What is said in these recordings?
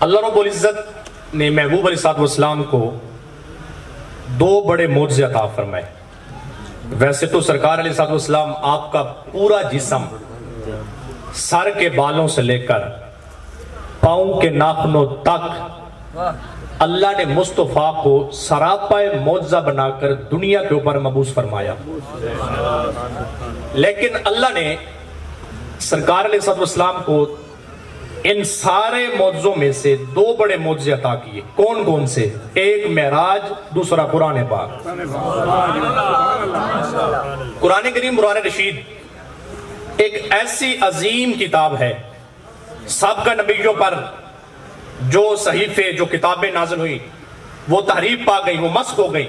اللہ رب العزت نے محبوب علیہ السلام کو دو بڑے معجزے عطا فرمائے. ویسے تو سرکار علیہ السلام آپ کا پورا جسم سر کے بالوں سے لے کر پاؤں کے ناخنوں تک اللہ نے مصطفیٰ کو سراپا معجزہ بنا کر دنیا کے اوپر مبعوث فرمایا. لیکن اللہ نے سرکار علیہ السلام کو ان سارے معجزوں میں سے دو بڑے معجزے عطا کیے. کون کون سے؟ ایک معراج، دوسرا قرآن پاک. قرآن کریم قرآن رشید ایک ایسی عظیم کتاب ہے. سابقہ نبیوں پر جو صحیفے، جو کتابیں نازل ہوئی وہ تحریف پا گئی، وہ مسخ ہو گئی.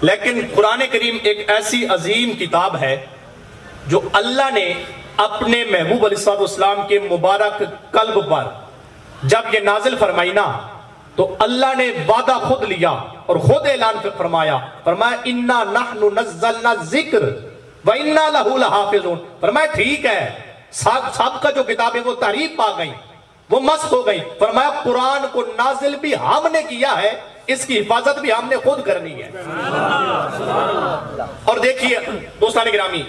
لیکن قرآن کریم ایک ایسی عظیم کتاب ہے جو اللہ نے اپنے محبوب علیہ السلام کے مبارک قلب پر جب یہ نازل فرمائی نا تو اللہ نے وعدہ خود لیا اور خود اعلان فرمایا اِنَّا نَحْنُ نَزَّلْنَا الذِّكْرَ وَإِنَّا لَهُ لَحَافِظُونَ. فرمایا ٹھیک ہے، سابقہ جو کتابیں وہ تحریف پا گئیں، وہ مسخ ہو گئی. فرمایا قرآن کو نازل بھی ہم نے کیا ہے، اس کی حفاظت بھی ہم نے خود کرنی ہے. اور دیکھیے دوستان گرامی،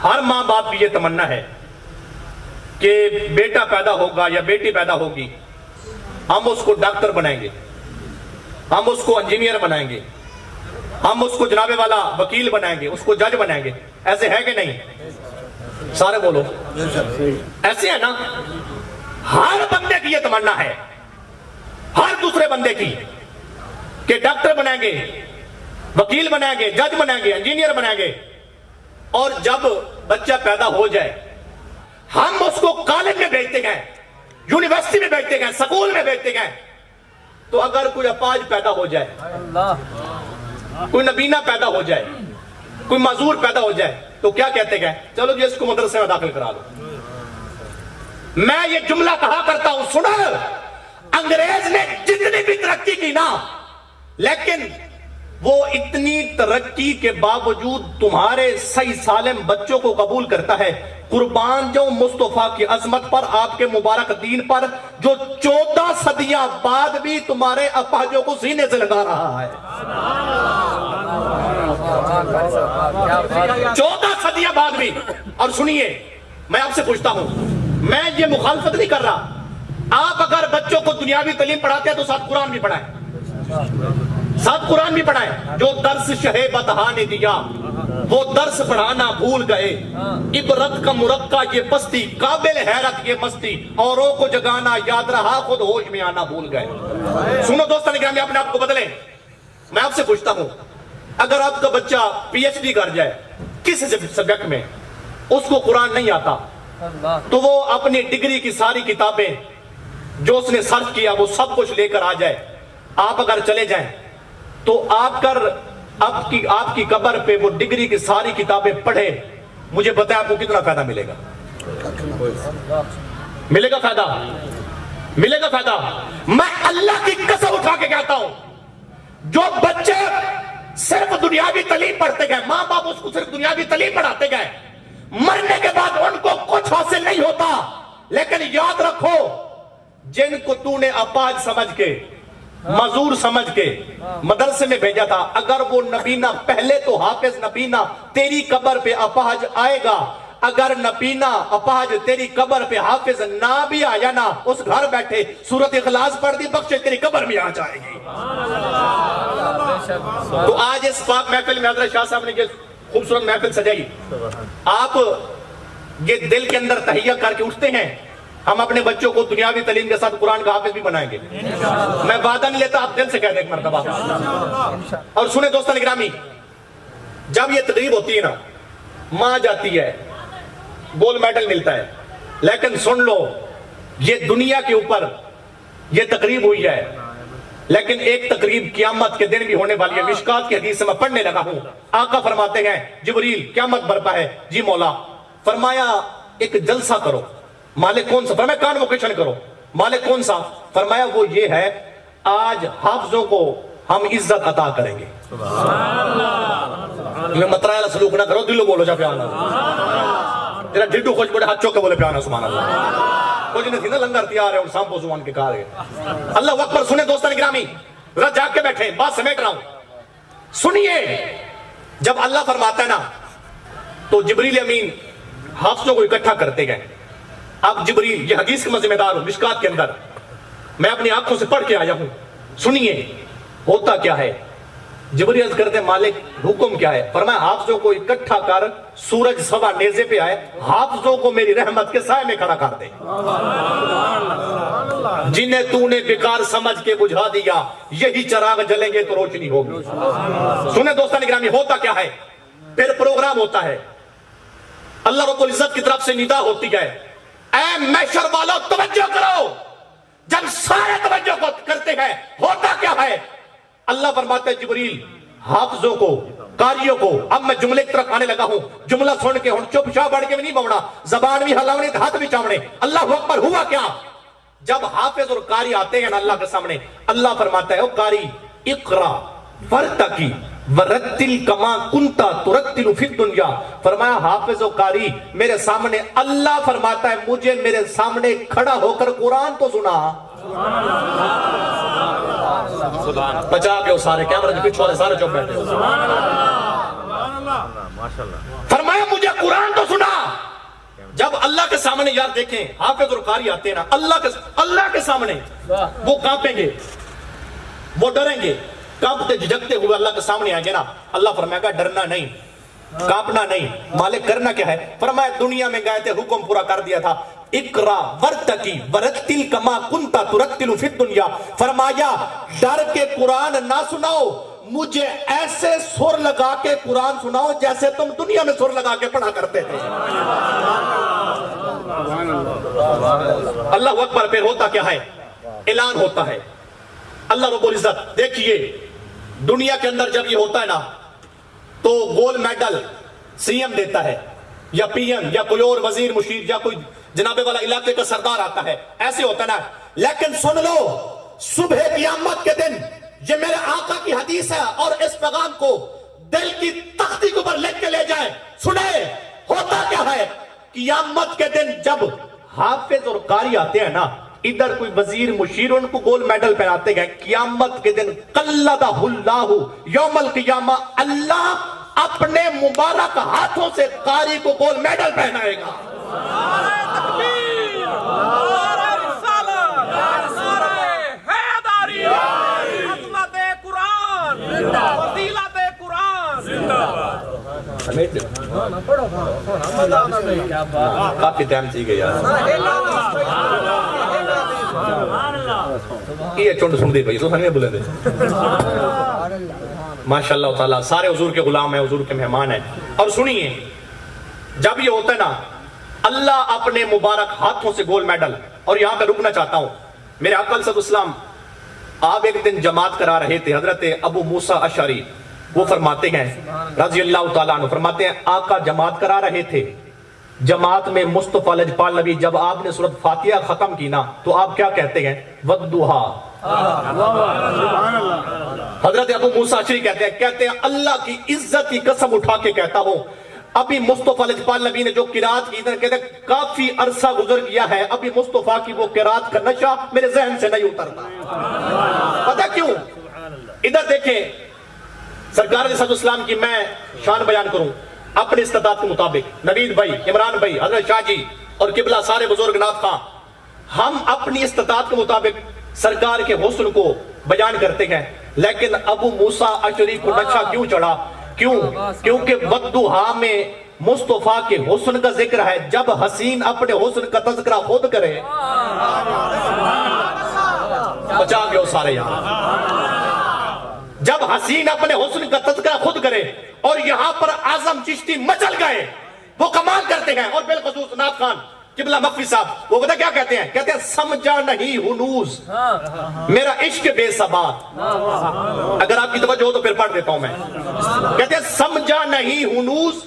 ہر ماں باپ کی یہ تمنا ہے کہ بیٹا پیدا ہوگا یا بیٹی پیدا ہوگی، ہم اس کو ڈاکٹر بنائیں گے، ہم اس کو انجینئر بنائیں گے، ہم اس کو جناب والا وکیل بنائیں گے، اس کو جج بنائیں گے. ایسے ہے کہ نہیں؟ سارے بولو ایسے ہے نا. ہر بندے کی یہ تمنا ہے، ہر دوسرے بندے کی، کہ ڈاکٹر بنائیں گے، وکیل بنائیں گے، جج بنائیں گے، انجینئر بنائیں گے. اور جب بچہ پیدا ہو جائے ہم اس کو کالج میں بھیجتے گئے، یونیورسٹی میں بھیجتے گئے، سکول میں بھیجتے گئے. تو اگر کوئی اپاہج پیدا ہو جائے، کوئی نبینا پیدا ہو جائے، کوئی معذور پیدا ہو جائے تو کیا کہتے گئے؟ چلو جی اس کو مدرسے میں داخل کرا دو. میں یہ جملہ کہا کرتا ہوں، سنو، انگریز نے جتنی بھی ترقی کی نا، لیکن وہ اتنی ترقی کے باوجود تمہارے صحیح سالم بچوں کو قبول کرتا ہے. قربان جو مصطفیٰ کی عظمت پر، آپ کے مبارک دین پر، جو 14 صدیاں بعد بھی تمہارے اپاہجوں کو سینے سے لگا رہا ہے. 14 صدیاں بعد بھی. اور سنیے، میں آپ سے پوچھتا ہوں، میں یہ مخالفت نہیں کر رہا، آپ اگر بچوں کو دنیاوی تعلیم پڑھاتے ہیں تو ساتھ قرآن بھی پڑھائیں، ساتھ قرآن بھی پڑھائیں. جو درس شہ بتہا نے دیا وہ درس پڑھانا بھول گئے. عبرت کا مرقع یہ پستی، قابل حیرت یہ مستی، اوروں کو جگانا یاد رہا خود ہوش میں آنا بھول گئے. سنو دوستان گرامی، اپنے آپ کو بدلیں. میں آپ سے پوچھتا ہوں، اگر آپ کا بچہ پی ایچ ڈی کر جائے کس سبجیکٹ میں، اس کو قرآن نہیں آتا، تو وہ اپنی ڈگری کی ساری کتابیں جو اس نے سرچ کیا وہ سب کچھ لے کر آ جائے، آپ اگر چلے جائیں تو آپ کی قبر پہ وہ ڈگری کی ساری کتابیں پڑھے، مجھے بتائیں آپ کو کتنا فائدہ ملے گا؟ ملے گا فائدہ؟ ملے گا فائدہ؟ میں اللہ کی قسم اٹھا کے کہتا ہوں، جو بچے صرف دنیاوی تعلیم پڑھتے گئے، ماں باپ اس کو صرف دنیاوی تعلیم پڑھاتے گئے، مرنے کے بعد ان کو کچھ حاصل نہیں ہوتا. لیکن یاد رکھو، جن کو تو نے اپاہج سمجھ کے، معذور سمجھ کے مدرسے میں بھیجا تھا، اگر وہ نبینا پہلے تو حافظ نبینا تیری قبر پہ اپاہج آئے گا، اگر نبینا اپاہج تیری قبر پہ حافظ نہ بھی آیا نا، اس گھر بیٹھے سورۃ اخلاص پڑھ دی، بخشے تیری قبر میں آ جائے گی. تو آج اس پاک محفل میں حضرت شاہ صاحب نے یہ خوبصورت محفل سجائی، آپ یہ دل کے اندر تہیہ کر کے اٹھتے ہیں، ہم اپنے بچوں کو دنیاوی تعلیم کے ساتھ قرآن کا حافظ بھی بنائیں گے. میں وعدہ نہیں لیتا، آپ دل سے کہہ دیں ایک مرتبہ. اور سنیں دوستان گرامی، جب یہ تقریب ہوتی ہے نا، ماں جاتی ہے، گولڈ میڈل ملتا ہے، لیکن سن لو، یہ دنیا کے اوپر یہ تقریب ہوئی ہے، لیکن ایک تقریب قیامت کے دن بھی ہونے والی ہے. مشکات کی حدیث سے میں پڑھنے لگا ہوں، آقا فرماتے ہیں جبریل قیامت برپا ہے. جی مولا. فرمایا ایک جلسہ کرو. مالک کون سا؟ فرمایا کانووکیشن کرو. مالک کون سا؟ فرمایا وہ یہ ہے، آج حافظوں کو ہم عزت عطا کریں گے. مترائل سلوک نہ کرو، دلو بولو جا پیانا، تیرا ڈڈو خوش بڑے ہاتھ چوکے بولے پیانا سبحان اللہ. کچھ نہیں تھی نا لنگر تیار ہے اور سامپو زبان کے کہا گئے اللہ اکبر سنیں دوستان گرامی ذرا جاگ کے بیٹھیں بات سمیٹ رہا ہوں سنیے جب اللہ فرماتا ہے نا تو جبریل امین حافظوں کو اکٹھا کرتے گئے اب جبریل یہ حدیث کا میں ذمہ دار ہوں مشکات کے اندر میں اپنی آنکھوں سے پڑھ کے آیا ہوں سنیے ہوتا کیا ہے جبریل عرض کرتے مالک حکم کیا ہے فرمایا حافظوں کو اکٹھا کر سورج سوا نیزے پہ آئے حافظوں کو میری رحمت کے سائے میں کھڑا کر دے جنہیں تو نے بیکار سمجھ کے بجھا دیا یہی چراغ جلیں گے تو روشنی ہوگی سنیں دوستان گرامی ہوتا کیا ہے پھر پروگرام ہوتا ہے اللہ رب العزت کی طرف سے ندا ہوتی ہے اے محشر والو توجہ کرو جب سارے توجہ کرتے ہیں ہوتا کیا ہے اللہ فرماتا ہے جبریل حافظوں کو قاریوں کو اب میں جملے کی طرف آنے لگا ہوں جملہ سن کے ہوں چپ چاپ بڑھ کے بھی نہیں بوڑا زبان بھی ہلاونے ہاتھ بھی چاونے اللہ اکبر ہوا کیا جب حافظ اور قاری آتے ہیں نا اللہ کے سامنے اللہ فرماتا ہے او قاری اقرا ورتقی ورتل کما کنتا ترتل فی الدنیا فرمایا حافظ و قاری میرے سامنے اللہ فرماتا ہے مجھے میرے سامنے کھڑا ہو کر قرآن تو سنا بچا کے سارے کیمرہ جو پیچھے والے سارے چپ بیٹھے فرمایا مجھے قرآن تو سنا جب اللہ کے سامنے یار دیکھیں حافظ اور قاری آتے ہیں نا اللہ کے سامنے وہ کانپیں گے وہ ڈریں گے کانپتے جھجکتے ہوئے اللہ کے سامنے آئیں گے نا اللہ فرمائے گا ڈرنا نہیں کانپنا نہیں مالک کرنا کیا ہے فرمایا دنیا میں گئے تھے حکم پورا کر دیا تھا اقرا ورتقی ورتل کما کنتا ترتل فی الدنیا فرمایا ڈر کے قرآن نہ سناؤ مجھے ایسے سر لگا کے قرآن سناؤ جیسے تم دنیا میں سر لگا کے پڑھا کرتے تھے اللہ اکبر پھر ہوتا کیا ہے اعلان ہوتا ہے اللہ رب العزت دیکھیے دنیا کے اندر جب یہ ہوتا ہے نا تو گولڈ میڈل سی ایم دیتا ہے یا پی ایم یا کوئی اور وزیر مشیر یا کوئی جناب والا علاقے کا سردار آتا ہے ایسے ہوتا ہے نا لیکن سن لو صبح قیامت کے دن یہ میرے آقا کی حدیث ہے اور اس پیغام کو دل کی تختی کے اوپر لکھ کے لے جائیں سنیں ہوتا کیا ہے قیامت کے دن جب حافظ اور قاری آتے ہیں نا ادھر کوئی وزیر مشیر ان کو گولڈ میڈل پہناتے گئے قیامت کے دن قلدہ اللہ یوم القیامہ اللہ اپنے مبارک ہاتھوں سے قاری کو گولڈ میڈل پہنائے گا کافی ٹائم چاہیے گیا یہ چونڈ سن دی بھائی تو سنگے بلے دے ماشاءاللہ تعالیٰ سارے حضور کے غلام ہیں حضور کے مہمان ہیں اور سنیے جب یہ ہوتا ہے نا اللہ اپنے مبارک ہاتھوں سے گولڈ میڈل اور یہاں پہ رکنا چاہتا ہوں میرے آقا صلی اللہ علیہ وسلم آپ ایک دن جماعت کرا رہے تھے حضرت ابو موسیٰ اشعری وہ فرماتے ہیں رضی اللہ تعالیٰ عنہ فرماتے ہیں آقا جماعت کرا رہے تھے جماعت میں مصطفیٰ لجپال نبی جب آپ نے سورۃ فاتحہ ختم کی نا تو آپ کیا کہتے ہیں ودھا حضرت ابو موسیٰ اشعری کہتے ہیں اللہ کی عزت کی قسم اٹھا کے کہتا ہوں ابھی مصطفیٰ لجپال نبی نے جو قرات کی کہتے ہیں کافی عرصہ گزر گیا ہے ابھی مصطفیٰ کی وہ قرات کا نشہ میرے ذہن سے نہیں اترتا پتہ کیوں ادھر دیکھیں سرکار علیہ السلام کی میں شان بیان کروں اپنے استطاعت کے مطابق نوید بھائی عمران بھائی حضرت شاہ جی اور قبلہ سارے بزرگ نات خان ہم اپنی استطاعت کے مطابق سرکار کے حسن کو بیان کرتے ہیں لیکن ابو موسیٰ اشعری کو نشہ کیوں چڑھا کیونکہ ودھا میں مصطفیٰ کے حسن کا ذکر ہے جب حسین اپنے حسن کا تذکرہ خود کرے بچا گئے سارے یہاں جب حسین اپنے حسن کا تذکرہ خود کرے اور یہاں پر اعظم چشتی مچل گئے وہ کمال کرتے ہیں اور بالخصوص نات خان قبلہ مخفی صاحب وہ کیا کہتے ہیں سمجھا نہیں ہنوز میرا عشق بے ثبات اگر آپ کی توجہ ہو تو پھر پڑھ دیتا ہوں میں کہتے ہیں سمجھا نہیں ہنوز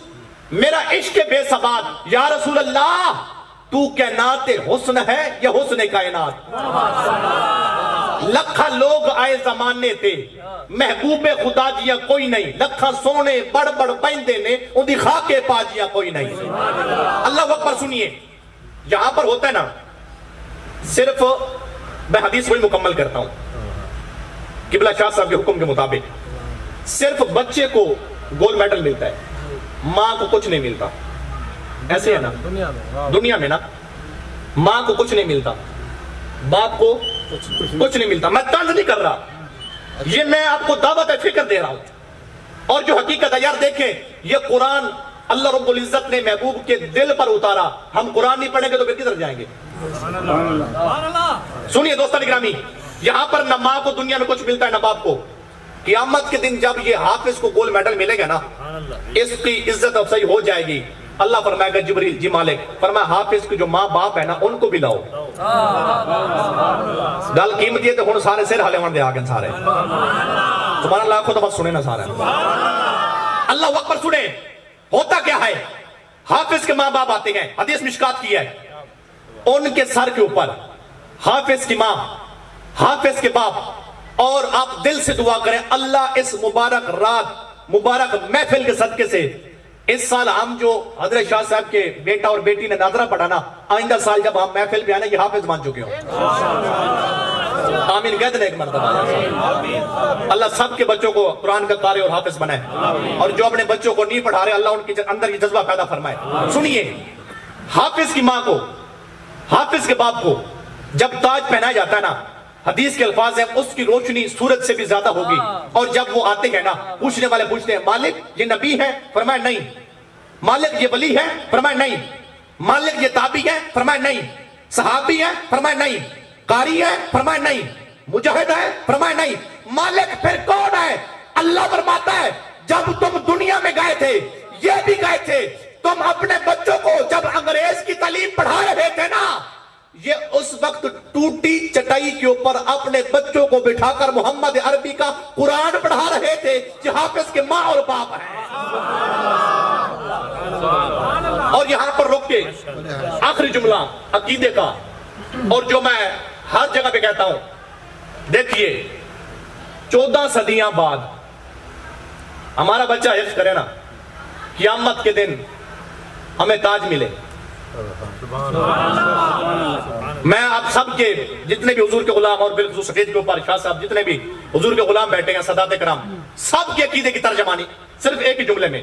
میرا عشق بے ثبات یا رسول اللہ تو کائنات حسن ہے یا حسن کائنات لکھا لوگ آئے زمانے تھے محبوب خدا جیا کوئی نہیں لکھا سونے بڑ بڑ پہندے نے ان دی خاکے پا جیا کوئی نہیں اللہ اکبر سنیے یہاں پر ہوتا ہے نا صرف میں حدیث وہی مکمل کرتا ہوں قبلہ شاہ صاحب کے حکم کے مطابق صرف بچے کو گولڈ میڈل ملتا ہے, ماں کو کچھ نہیں ملتا. ایسے ہے نا دنیا میں نا, ماں کو کچھ نہیں ملتا, باپ کو کچھ نہیں ملتا. میں طنز نہیں کر رہا, یہ میں آپ کو دعوت فکر دے رہا ہوں. اور جو حقیقت ہے یار دیکھیں, یہ قرآن اللہ رب العزت نے محبوب کے دل پر اتارا. ہم قرآن نہیں پڑھیں گے تو پھر کدھر جائیں گے؟ سنیے دوستان گرامی, یہاں پر نہ ماں کو دنیا میں کچھ ملتا ہے نہ باپ کو. قیامت کے دن جب یہ حافظ کو گولڈ میڈل ملے گا نا, اس کی عزت افزائی ہو جائے گی. اللہ فرمائے گا جبریل جی مالک, فرمایا حافظ کے جو ماں باپ ہے نا ان کو بھی لاؤ. گل قیمتی ہے تو ہن سارے سر ہلے ون دے آگے سارے سبحان اللہ کو تو بس سنے نا سارے. اللہ اکبر سنے. ہوتا کیا ہے, حافظ کے ماں باپ آتے ہیں, حدیث مشکات کی ہے, ان کے سر کے اوپر حافظ کی ماں, حافظ کے باپ, اور آپ دل سے دعا کریں اللہ اس مبارک رات مبارک محفل کے صدقے سے اس سال ہم جو حضرت شاہ صاحب کے بیٹا اور بیٹی نے ناظرہ پڑھا نا, آئندہ سال جب ہم محفل پہ آنے یہ حافظ مان چکے ہوں. آمین کہہ دیں ایک مرتبہ. اللہ سب کے بچوں کو قرآن کا قاری اور حافظ بنائے, اور جو اپنے بچوں کو نہیں پڑھا رہے اللہ ان کے اندر یہ جذبہ پیدا فرمائے. سنیے, حافظ کی ماں کو, حافظ کے باپ کو جب تاج پہنایا جاتا ہے نا, حدیث کے الفاظ ہیں اس کی روشنی سورج سے بھی زیادہ ہوگی. اور جب وہ آتے ہیں نا, پوچھنے والے پوچھتے ہیں مالک یہ نبی ہے؟ فرمایا نہیں. مالک یہ ولی ہے؟ فرمایا نہیں. مالک یہ تابعی ہے؟ فرمایا نہیں. صحابی ہے؟ فرمایا نہیں. قاری ہے؟ فرمایا نہیں. مجاہد ہے؟ فرمایا نہیں. مالک پھر کون ہے؟ اللہ فرماتا ہے جب تم دنیا میں گئے تھے یہ بھی گئے تھے, تم اپنے بچوں کو جب انگریز کی تعلیم پڑھا رہے تھے نا, یہ اس وقت ٹوٹی چٹائی کے اوپر اپنے بچوں کو بٹھا کر محمد عربی کا قرآن پڑھا رہے تھے جو حافظ کے ماں اور باپ ہیں. اور یہاں پر رک کے آخری جملہ عقیدے کا, اور جو میں ہر جگہ پہ کہتا ہوں, دیکھیے 14 صدیاں بعد ہمارا بچہ حفظ کرے نا, قیامت کے دن ہمیں تاج ملے. میں آپ سب کے جتنے بھی حضور کے غلام اور بالخصوص سٹیج کے اوپر شاہ صاحب جتنے بھی حضور کے غلام بیٹھے ہیں, سادات کرام, سب کے عقیدے کی ترجمانی صرف ایک ہی جملے میں.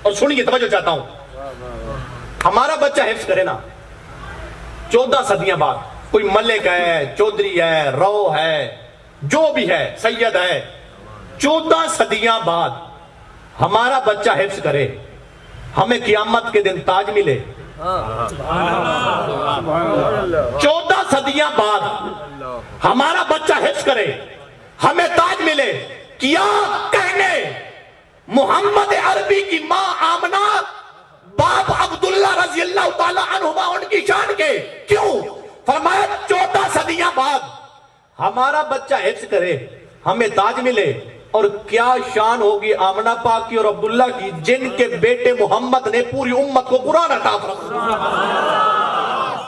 اور سنیے توجہ چاہتا ہوں, ہمارا بچہ حفظ کرے نا 14 صدیاں بعد, کوئی ملک ہے, چودھری ہے, رو ہے, جو بھی ہے, سید ہے, 14 صدیاں بعد ہمارا بچہ حفظ کرے, ہمیں قیامت کے دن تاج ملے. 14 صدیاں بعد ہمارا بچہ حفظ کرے, ہمیں تاج ملے. کیا کہنے محمد عربی کی ماں آمنہ, باپ عبداللہ رضی اللہ تعالیٰ عنہما ان کی شان کے, کیوں؟ فرمایا 14 صدیاں بعد ہمارا بچہ حفظ کرے, ہمیں تاج ملے. اور کیا شان ہوگی آمنہ پاک کی اور عبداللہ کی, جن کے بیٹے محمد نے پوری امت کو قرآن عطا فرمایا.